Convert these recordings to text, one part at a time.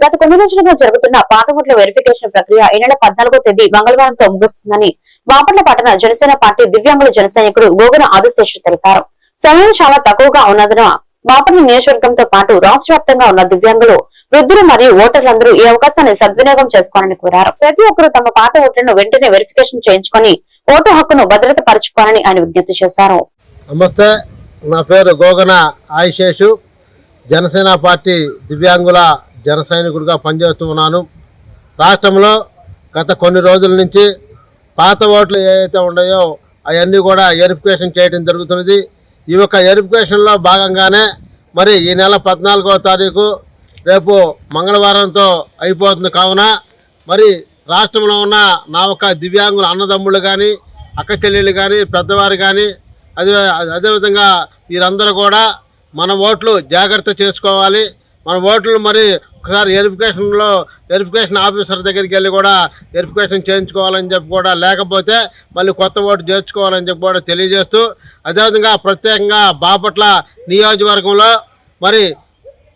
గత కొన్ని రోజులుగా జరుగుతున్న పాత ఓట్ల వెరిఫికేషన్ ప్రక్రియ ఈ నెల 14వ తేదీ మంగళవారంతో ముగుస్తుందని బాపట్ల పట్టణ జనసేన పార్టీ దివ్యాంగుల జన సైనికుడు గోగన ఆదిశేషు తెలిపారు. సమయం చాలా తక్కువగా ఉన్నందున బాపట్ల నియోజకవర్గంతో పాటు రాష్ట్ర వ్యాప్తంగా ఉన్న దివ్యాంగులు, వృద్ధులు మరియు ఓటర్లందరూ ఈ అవకాశాన్ని సద్వినియోగం చేసుకోవాలని కోరారు. ప్రతి ఒక్కరూ తమ పాత ఓట్లను వెంటనే వెరిఫికేషన్ చేయించుకుని ఓటు హక్కును భద్రత పరచుకోవాలని ఆయన విజ్ఞప్తి చేశారు. నమస్తే, నా పేరు గోగన ఆదిశేషు. జనసేన పార్టీ దివ్యాంగుల జన సైనికుడిగా పనిచేస్తూ ఉన్నాను. రాష్ట్రంలో గత కొన్ని రోజుల నుంచి పాత ఓట్లు ఏవైతే ఉన్నాయో అవన్నీ కూడా వెరిఫికేషన్ చేయడం జరుగుతున్నది. ఈ యొక్క వెరిఫికేషన్లో భాగంగానే మరి ఈ నెల 14వ తారీఖు రేపు మంగళవారంతో అయిపోతుంది. కావున మరి రాష్ట్రంలో ఉన్న నా ఒక దివ్యాంగుల అన్నదమ్ముళ్ళు కానీ, అక్క చెల్లెళ్ళు కానీ, పెద్దవారు కానీ, అదేవిధంగా వీరందరూ కూడా మన ఓట్లు జాగ్రత్త చేసుకోవాలి. మన ఓట్లు మరి ఒకసారి వెరిఫికేషన్ ఆఫీసర్ దగ్గరికి వెళ్ళి కూడా వెరిఫికేషన్ చేయించుకోవాలని చెప్పి కూడా, లేకపోతే మళ్ళీ కొత్త ఓటు చేర్చుకోవాలని చెప్పి కూడా తెలియజేస్తూ, అదేవిధంగా ప్రత్యేకంగా బాపట్ల నియోజకవర్గంలో మరి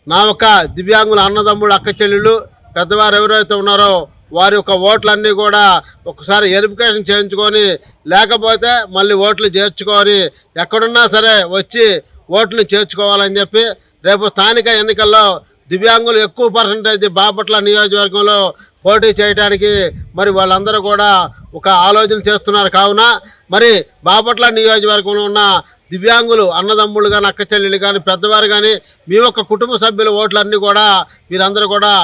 నా యొక్క దివ్యాంగుల అన్నదమ్ముడు, అక్క చెల్లెళ్ళు, పెద్దవారు ఎవరైతే ఉన్నారో వారి యొక్క ఓట్లన్నీ కూడా ఒకసారి వెరిఫికేషన్ చేయించుకొని, లేకపోతే మళ్ళీ ఓట్లు చేర్చుకొని ఎక్కడున్నా సరే వచ్చి ఓట్లు చేర్చుకోవాలని చెప్పి, రేపు స్థానిక ఎన్నికల్లో దివ్యాంగులు ఎక్కువ పర్సెంటేజ్ బాపట్ల నియోజకవర్గంలో పోటీ చేయడానికి మరి వాళ్ళందరూ కూడా ఒక ఆలోచన చేస్తున్నారు. కావున మరి బాపట్ల నియోజకవర్గంలో ఉన్న దివ్యాంగులు అన్నదమ్ముళ్ళు కానీ, అక్క చెల్లెళ్ళు కానీ, పెద్దవారు కానీ, మీ యొక్క కుటుంబ సభ్యుల ఓట్లన్నీ కూడా వీరందరూ కూడా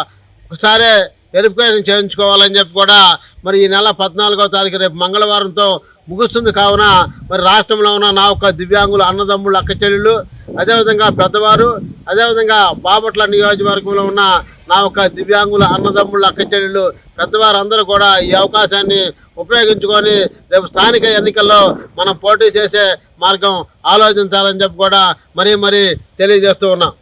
ఒకసారి వెరిఫికేషన్ చేయించుకోవాలని చెప్పి కూడా మరి ఈ నెల 14వ తారీఖు రేపు మంగళవారంతో ముగుస్తుంది. కావున మరి రాష్ట్రంలో ఉన్న నా యొక్క దివ్యాంగులు అన్నదమ్ముళ్ళు, అక్క చెల్లెళ్ళు, అదేవిధంగా పెద్దవారు, అదేవిధంగా బాపట్ల నియోజకవర్గంలో ఉన్న నా యొక్క దివ్యాంగుల అన్నదమ్ముళ్ళు, అక్క చెల్లెళ్ళు, పెద్దవారు అందరూ కూడా ఈ అవకాశాన్ని ఉపయోగించుకొని రేపు స్థానిక ఎన్నికల్లో మనం పోటీ చేసే మార్గం ఆలోచించాలని చెప్పి కూడా మరీ తెలియజేస్తూ ఉన్నాం.